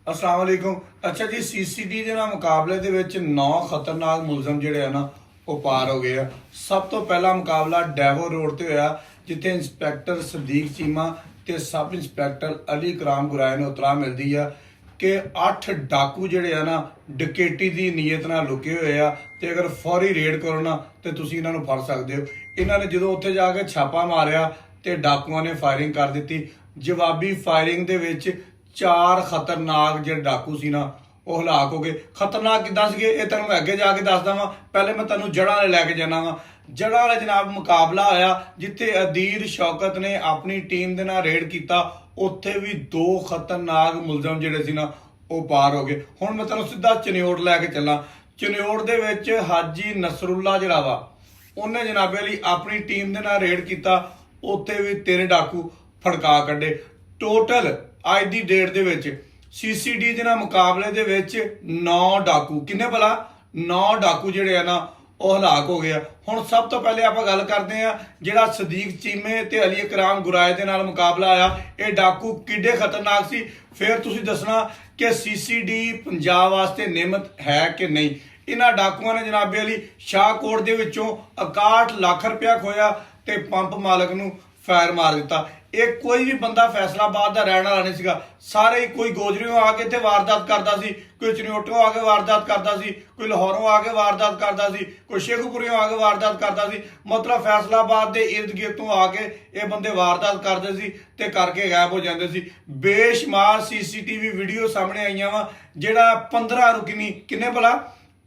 अस्सलाम वालेकुम। अच्छा जी, सीसीडी ਦੇ ਨਾਲ ਮੁਕਾਬਲੇ ਦੇ ਵਿੱਚ 9 ਖਤਰਨਾਕ ਮੁਲਜ਼ਮ ਜਿਹੜੇ ਆ ਨਾ ਉਹ ਪਾਰ ਹੋ ਗਏ ਆ। ਸਭ ਤੋਂ ਪਹਿਲਾ ਮੁਕਾਬਲਾ ਡੈਵੋ ਰੋਡ ਤੇ ਹੋਇਆ, ਜਿੱਥੇ ਇੰਸਪੈਕਟਰ ਸਦੀਕ ਚੀਮਾ ਤੇ ਸਬ ਇੰਸਪੈਕਟਰ ਅਲੀ ਕਰਾਮ ਗੁਰਾਇਆ ਨੂੰ ਉਤਰਾ ਮਿਲਦੀ ਆ ਕਿ 8 ਡਾਕੂ ਜਿਹੜੇ ਆ ਨਾ ਡਕੈਤੀ ਦੀ ਨੀਅਤ ਨਾਲ ਲੁਕੇ ਹੋਏ ਆ ਤੇ ਅਗਰ ਫੌਰੀ ਰੇਡ ਕਰੋ ਨਾ ਤੇ ਤੁਸੀਂ ਇਹਨਾਂ ਨੂੰ ਫੜ ਸਕਦੇ ਹੋ। ਇਹਨਾਂ ਨੇ ਜਦੋਂ ਉੱਥੇ ਜਾ ਕੇ ਛਾਪਾ ਮਾਰਿਆ ਤੇ ਡਾਕੂਆਂ ਨੇ ਫਾਇਰਿੰਗ ਕਰ ਦਿੱਤੀ। ਜਵਾਬੀ ਫਾਇਰਿੰਗ ਦੇ ਵਿੱਚ 4 ਖਤਰਨਾਕ ਜਿਹੜੇ ਡਾਕੂ ਸੀ ਨਾ ਉਹ ਹਲਾਕ ਹੋ ਗਏ। ਖਤਰਨਾਕ ਕਿੱਦਾਂ ਸੀਗੇ ਇਹ ਤੁਹਾਨੂੰ ਮੈਂ ਅੱਗੇ ਜਾ ਕੇ ਦੱਸਦਾ ਵਾਂ। ਪਹਿਲੇ ਮੈਂ ਤੁਹਾਨੂੰ ਜੜ੍ਹਾਂ ਵਾਲੇ ਲੈ ਕੇ ਜਾਣਾ ਵਾਂ। ਜੜ੍ਹਾਂ ਵਾਲੇ ਜਨਾਬ ਮੁਕਾਬਲਾ ਹੋਇਆ, ਜਿੱਥੇ ਅਦੀਰ ਸ਼ੌਕਤ ਨੇ ਆਪਣੀ ਟੀਮ ਦੇ ਨਾਲ ਰੇਡ ਕੀਤਾ। ਉੱਥੇ ਵੀ 2 ਖਤਰਨਾਕ ਮੁਲਜ਼ਮ ਜਿਹੜੇ ਸੀ ਨਾ ਉਹ ਪਾਰ ਹੋ ਗਏ। ਹੁਣ ਮੈਂ ਤੁਹਾਨੂੰ ਸਿੱਧਾ ਚਨਿਓੜ ਲੈ ਕੇ ਚੱਲਾਂ। ਚਨਿਓੜ ਦੇ ਵਿੱਚ ਹਾਜੀ ਨਸਰੁੱਲਾ ਜਿਹੜਾ ਵਾ ਉਹਨੇ ਜਨਾਬੇ ਲਈ ਆਪਣੀ ਟੀਮ ਦੇ ਨਾਲ ਰੇਡ ਕੀਤਾ। ਉੱਥੇ ਵੀ 3 ਡਾਕੂ ਫੜਕਾ ਕੱਢੇ। ਟੋਟਲ ਅੱਜ ਦੀ ਡੇਟ ਦੇ ਵਿੱਚ ਸੀਸੀਡੀ ਦੇ ਨਾਲ ਮੁਕਾਬਲੇ ਦੇ ਵਿੱਚ 9 ਡਾਕੂ, ਕਿੰਨੇ ਭਲਾ 9 ਡਾਕੂ ਜਿਹੜੇ ਆ ਨਾ ਉਹ ਹਲਾਕ ਹੋ ਗਏ ਆ। ਹੁਣ ਸਭ ਤੋਂ ਪਹਿਲੇ ਆਪਾਂ ਗੱਲ ਕਰਦੇ ਆ ਜਿਹੜਾ ਸਦੀਕ ਚੀਮੇ ਤੇ ਅਲੀ ਕਰਾਮ ਗੁਰਾਏ ਦੇ ਨਾਲ ਮੁਕਾਬਲਾ ਆਇਆ, ਇਹ ਡਾਕੂ ਕਿੱਡੇ ਖਤਰਨਾਕ ਸੀ। ਫਿਰ ਤੁਸੀਂ ਦੱਸਣਾ ਕਿ ਸੀਸੀਡੀ ਪੰਜਾਬ ਵਾਸਤੇ ਨਿਯਮਤ ਹੈ ਕਿ ਨਹੀਂ। ਇਹਨਾਂ ਡਾਕੂਆਂ ਨੇ ਜਨਾਬੇ ਅਲੀ ਸ਼ਾਹਕੋਟ ਦੇ ਵਿੱਚੋਂ 61 ਲੱਖ ਰੁਪਇਆ ਖੋਇਆ ਤੇ ਪੰਪ ਮਾਲਕ ਨੂੰ ਫਾਇਰ ਮਾਰ ਦਿੱਤਾ। ਇਹ ਕੋਈ ਵੀ ਬੰਦਾ ਫੈਸਲਾਬਾਦ ਦਾ ਰਹਿਣ ਵਾਲਾ ਨਹੀਂ ਸੀਗਾ। ਸਾਰੇ ਕੋਈ ਗੋਜਰੀਓਂ ਆ ਕੇ ਇੱਥੇ ਵਾਰਦਾਤ ਕਰਦਾ ਸੀ, ਕੋਈ ਚਨਿਓਟੋਂ ਆ ਕੇ ਵਾਰਦਾਤ ਕਰਦਾ ਸੀ, ਕੋਈ ਲਾਹੌਰੋਂ ਆ ਕੇ ਵਾਰਦਾਤ ਕਰਦਾ ਸੀ, ਕੋਈ ਸ਼ੇਖੂਪੁਰਿਓਂ ਆ ਕੇ ਵਾਰਦਾਤ ਕਰਦਾ ਸੀ। ਮਤਲਬ ਫੈਸਲਾਬਾਦ ਦੇ ਇਰਦ ਗਿਰਦ ਤੋਂ ਆ ਕੇ ਇਹ ਬੰਦੇ ਵਾਰਦਾਤ ਕਰਦੇ ਸੀ ਤੇ ਕਰਕੇ ਗਾਇਬ ਹੋ ਜਾਂਦੇ ਸੀ। ਬੇਸ਼ੁਮਾਰ ਸੀਸੀਟੀਵੀ ਵੀਡੀਓ ਸਾਹਮਣੇ ਆਈਆਂ ਵਾ। ਜਿਹੜਾ 15 ਰੁਕਨੀ, ਕਿੰਨੇ ਭਲਾ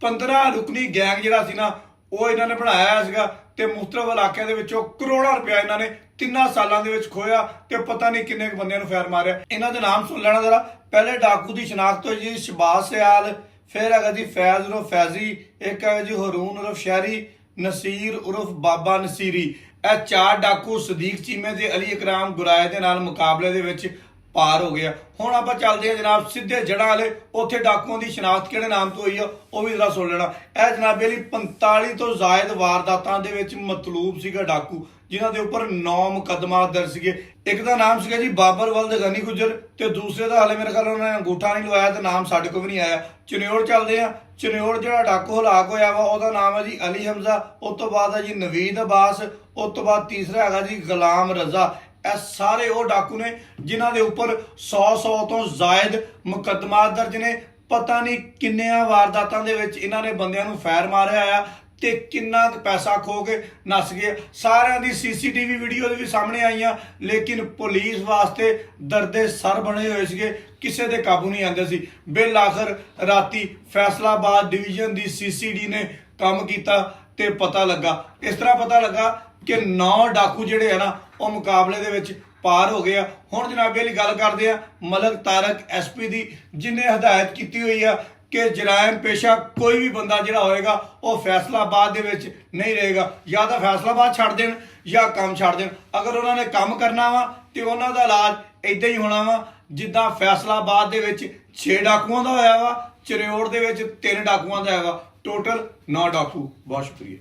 15 ਰੁਕਨੀ ਗੈਂਗ ਜਿਹੜਾ ਸੀ ਨਾ ਉਹ ਇਹਨਾਂ ਨੇ ਬਣਾਇਆ ਸੀਗਾ ਤੇ ਮੁਖਤਲਿਫ ਇਲਾਕਿਆਂ ਦੇ ਵਿੱਚੋਂ ਕਰੋੜਾਂ ਰੁਪਇਆ ਇਹਨਾਂ ਨੇ 3 ਸਾਲਾਂ ਦੇ ਵਿੱਚ ਖੋਇਆ ਤੇ ਪਤਾ ਨਹੀਂ ਕਿੰਨੇ ਕੁ ਬੰਦਿਆਂ ਨੂੰ ਫਾਇਰ ਮਾਰਿਆ। ਇਹਨਾਂ ਦੇ ਨਾਮ ਸੁਣ ਲੈਣਾ ਜ਼ਰਾ। ਪਹਿਲੇ ਡਾਕੂ ਦੀ ਸ਼ਨਾਖਤ ਹੋਈ ਜੀ ਸ਼ਬਾਜ਼ ਸਿਆਲ, ਫਿਰ ਹੈਗਾ ਜੀ ਫੈਜ਼ ਉਰਫ ਫੈਜ਼ੀ, ਇੱਕ ਹੈਗਾ ਜੀ ਹਰੂਨ ਉਰਫ ਸ਼ਹਿਰੀ, ਨਸੀਰ ਉਰਫ ਬਾਬਾ ਨਸੀਰੀ। ਇਹ 4 ਡਾਕੂ ਸਦੀਕ ਚੀਮੇ ਤੇ ਅਲੀ ਇਕਰਾਮ ਗੁਰਾਏ ਦੇ ਨਾਲ ਮੁਕਾਬਲੇ ਦੇ ਵਿੱਚ ਪਾਰ ਹੋ ਗਿਆ। ਹੁਣ ਆਪਾਂ ਚੱਲਦੇ ਹਾਂ ਜਨਾਬ ਸਿੱਧੇ ਜੜ੍ਹਾਂ ਵਾਲੇ। ਉੱਥੇ ਡਾਕੂਆਂ ਦੀ ਸ਼ਨਾਖਤ ਕਿਹੜੇ ਨਾਮ ਤੋਂ ਹੋਈ ਆ ਉਹ ਵੀ ਜ਼ਰਾ ਸੁਣ ਲੈਣਾ। ਇਹ ਜਨਾਬੇ ਲਈ 45 ਤੋਂ ਜ਼ਾਇਦ ਵਾਰਦਾਤਾਂ ਦੇ ਵਿੱਚ ਮਤਲੂਬ ਸੀਗਾ ਡਾਕੂ, ਜਿਨ੍ਹਾਂ ਦੇ ਉੱਪਰ 9 ਮੁਕੱਦਮਾ ਦਰਜ ਸੀਗੇ। ਇੱਕ ਦਾ ਨਾਮ ਸੀਗਾ ਜੀ ਬਾਬਰ ਵਲਦ ਗਨੀ ਗੁਜਰ ਤੇ ਦੂਸਰੇ ਦਾ ਹਾਲੇ ਮੇਰੇ ਖਿਆਲ ਉਹਨਾਂ ਨੇ ਅੰਗੂਠਾ ਨਹੀਂ ਲਵਾਇਆ ਤੇ ਨਾਮ ਸਾਡੇ ਕੋਲ ਵੀ ਨਹੀਂ ਆਇਆ। ਚਨਿਓੜ ਚੱਲਦੇ ਆ। ਚਨਿਓੜ ਜਿਹੜਾ ਡਾਕੂ ਹਲਾਕ ਹੋਇਆ ਵਾ ਉਹਦਾ ਨਾਮ ਹੈ ਜੀ ਅਲੀ ਹਮਜ਼ਾ। ਉਸ ਤੋਂ ਬਾਅਦ ਹੈ ਜੀ ਨਵੀਦ ਅਬਾਸ। ਉਸ ਤੋਂ ਬਾਅਦ ਤੀਸਰਾ ਹੈਗਾ ਜੀ ਗੁਲਾਮ ਰਜ਼ਾ। ਇਹ ਸਾਰੇ ਉਹ ਡਾਕੂ ਨੇ ਜਿਨ੍ਹਾਂ ਦੇ ਉੱਪਰ 100 ਤੋਂ ਜ਼ਾਇਦ ਮੁਕੱਦਮਾ ਦਰਜ ਨੇ। ਪਤਾ ਨਹੀਂ ਕਿੰਨੀਆਂ ਵਾਰਦਾਤਾਂ ਦੇ ਵਿੱਚ ਇਹਨਾਂ ਨੇ ਬੰਦਿਆਂ ਨੂੰ ਫਾਇਰ ਮਾਰਿਆ ਆ ਤੇ ਕਿੰਨਾ ਪੈਸਾ ਖੋ ਕੇ ਨੱਸ ਗਏ। ਸਾਰਿਆਂ ਦੀ ਸੀਸੀਟੀਵੀ ਵੀਡੀਓ ਵੀ ਸਾਹਮਣੇ ਆਈਆਂ, ਲੇਕਿਨ ਪੁਲਿਸ ਵਾਸਤੇ ਦਰਦੇ ਸਰ ਬਣੇ ਹੋਏ ਸੀਗੇ, ਕਿਸੇ ਦੇ ਕਾਬੂ ਨਹੀਂ ਆਉਂਦੇ ਸੀ। ਬਿਲ ਆਖਰ ਰਾਤੀ ਫੈਸਲਾਬਾਦ ਡਿਵੀਜ਼ਨ ਦੀ ਸੀਸੀਡੀ ਨੇ ਕੰਮ ਕੀਤਾ ਤੇ ਪਤਾ ਲੱਗਾ, ਇਸ ਤਰ੍ਹਾਂ ਪਤਾ ਲੱਗਾ ਕਿ 9 ਡਾਕੂ ਜਿਹੜੇ ਆ ਨਾ ਉਹ ਮੁਕਾਬਲੇ ਦੇ ਵਿੱਚ ਪਾਰ ਹੋ ਗਏ ਆ। ਹੁਣ ਜਨਾਬੇ ਲਈ ਗੱਲ ਕਰਦੇ ਆ ਮਲਕ ਤਾਰਕ ਐਸਪੀ ਦੀ, ਜਿਨੇ ਹਦਾਇਤ ਕੀਤੀ ਹੋਈ ਆ ਕਿ ਜਰਾਇਮ ਪੇਸ਼ਾ ਕੋਈ ਵੀ ਬੰਦਾ ਜਿਹੜਾ ਹੋਏਗਾ ਉਹ ਫੈਸਲਾਬਾਦ ਦੇ ਵਿੱਚ ਨਹੀਂ ਰਹੇਗਾ। ਜਾਂ ਤਾਂ ਫੈਸਲਾਬਾਦ ਛੱਡ ਦੇਣ ਜਾਂ ਕੰਮ ਛੱਡ ਦੇਣ। ਅਗਰ ਉਹਨਾਂ ਨੇ ਕੰਮ ਕਰਨਾ ਵਾ ਤੇ ਉਹਨਾਂ ਦਾ ਇਲਾਜ ਇਦਾਂ ਹੀ ਹੋਣਾ ਵਾ ਜਿੱਦਾਂ ਫੈਸਲਾਬਾਦ ਦੇ ਵਿੱਚ 6 ਡਾਕੂਆਂ ਦਾ ਹੋਇਆ ਵਾ, ਚਨਿਓੜ ਦੇ ਵਿੱਚ 3 ਡਾਕੂਆਂ ਦਾ ਹੈਗਾ। ਟੋਟਲ 9 ਡਾਕੂ। ਬਹੁਤ ਸ਼ੁਕਰੀਆ।